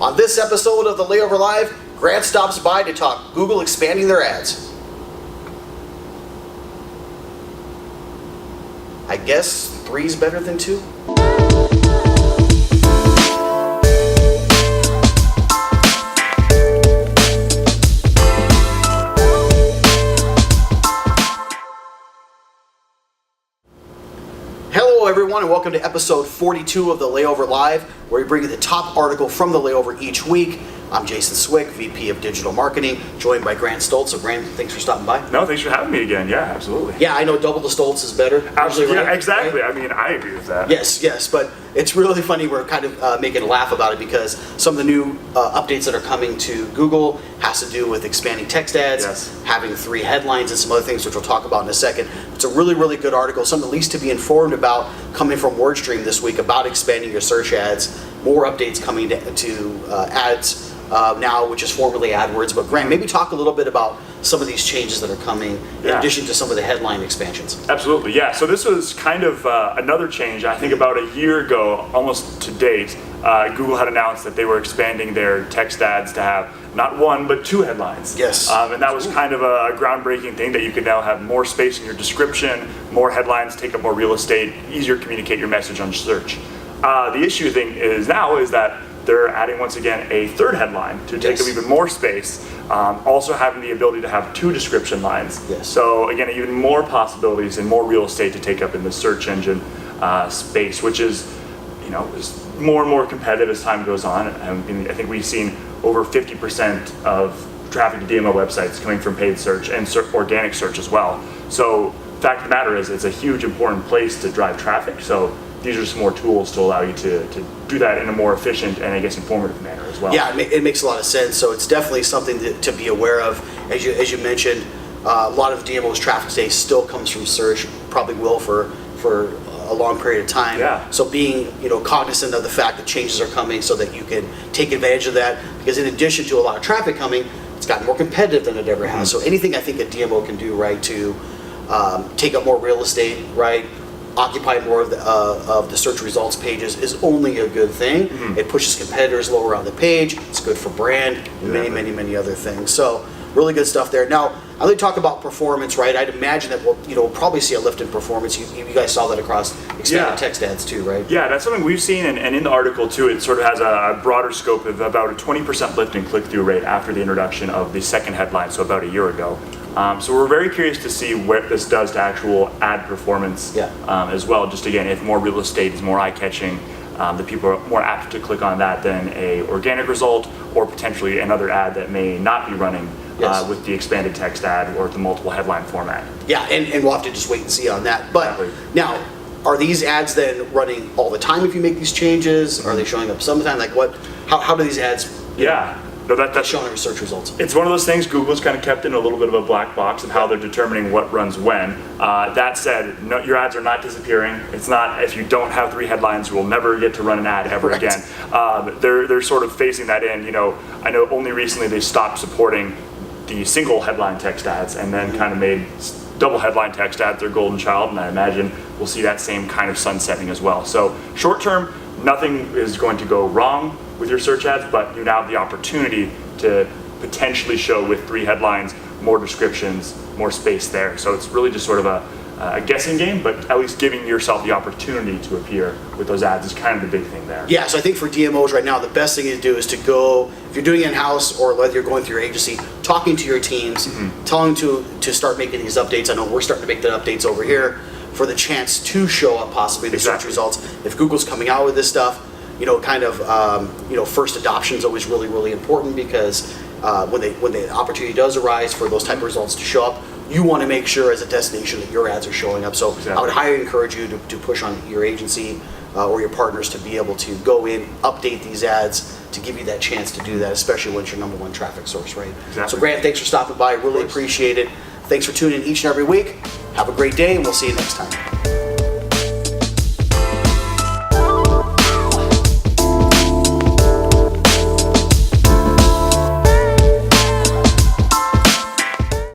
On this episode of the Layover Live, Grant stops by to talk Google expanding their ads. I guess 3's better than 2? Hello everyone and welcome to episode 42 of the Layover Live, where we bring you the top article from the Layover each week. I'm Jason Swick, VP of Digital Marketing, joined by Grant Stoltz. So Grant, thanks for stopping by. No, thanks for having me again. Yeah, absolutely. Yeah, I know double the Stoltz is better. Absolutely, Right? yeah, exactly. Right? I mean, I agree with that. Yes, but it's really funny. We're kind of making a laugh about it because some of the new updates that are coming to Google has to do with expanding text ads, having 3 headlines and some other things which we'll talk about in a second. It's a really, really good article, something at least to be informed about coming from WordStream this week about expanding your search ads. More updates coming to ads now, which is formerly AdWords. But Grant, maybe talk a little bit about some of these changes that are coming in addition to some of the headline expansions. Absolutely, yeah. So this was kind of another change. I think about a year ago, almost to date, Google had announced that they were expanding their text ads to have not 1, but 2 headlines. Yes. And that was kind of a groundbreaking thing, that you could now have more space in your description, more headlines, take up more real estate, easier to communicate your message on search. The issue thing is that they're adding once again a 3rd headline to take up even more space, also having the ability to have 2 description lines. So again, even more possibilities and more real estate to take up in the search engine space, which is, is more and more competitive as time goes on. I think we've seen over 50% of traffic to DMO websites coming from paid search and organic search as well. So the fact of the matter is, it's a huge important place to drive traffic. So these are some more tools to allow you to do that in a more efficient and I guess informative manner as well. Yeah, it makes a lot of sense. So it's definitely something to be aware of. As you mentioned, a lot of DMO's traffic today still comes from search, probably will for a long period of time. Yeah. So being cognizant of the fact that changes are coming so that you can take advantage of that, because in addition to a lot of traffic coming, it's gotten more competitive than it ever has. So anything I think a DMO can do right to take up more real estate, right, occupy more of the search results pages is only a good thing. It pushes competitors lower on the page. It's good for brand and many other things. So really good stuff there. Now, I really talk about performance, right? I'd imagine that we'll probably see a lift in performance. You guys saw that across expanded text ads too, right? Yeah, that's something we've seen, and in the article too, it sort of has a broader scope of about a 20% lift in click-through rate after the introduction of the 2nd headline, so about a year ago. So we're very curious to see what this does to actual ad performance as well. Just again, if more real estate is more eye-catching, the people are more apt to click on that than a organic result or potentially another ad that may not be running with the expanded text ad or the multiple headline format. Yeah, and we'll have to just wait and see on that. But now, are these ads then running all the time if you make these changes? Are they showing up sometime? Like how do these ads No, that's showing in search results? It's one of those things Google's kind of kept in a little bit of a black box of how they're determining what runs when. That said, no, your ads are not disappearing. It's not, if you don't have 3 headlines, you will never get to run an ad ever again. They're sort of phasing that in. I know only recently they stopped supporting the single headline text ads and then kind of made double headline text ads their golden child, and I imagine we'll see that same kind of sunsetting as well. So short term, nothing is going to go wrong with your search ads, but you now have the opportunity to potentially show with 3 headlines, more descriptions, more space there. So it's really just sort of a guessing game, but at least giving yourself the opportunity to appear with those ads is kind of the big thing there. Yeah, so I think for DMOs right now, the best thing to do is to go, if you're doing it in-house or whether you're going through your agency, talking to your teams, telling them to start making these updates. I know we're starting to make the updates over here for the chance to show up possibly the search results. If Google's coming out with this stuff, first adoption is always really, really important, because when the opportunity does arise for those type of results to show up, you want to make sure as a destination that your ads are showing up. So I would highly encourage you to push on your agency or your partners to be able to go in, update these ads to give you that chance to do that, especially when it's your #1 traffic source, right? So Grant, thanks for stopping by. Really appreciate it. Thanks for tuning in each and every week. Have a great day, and we'll see you next time.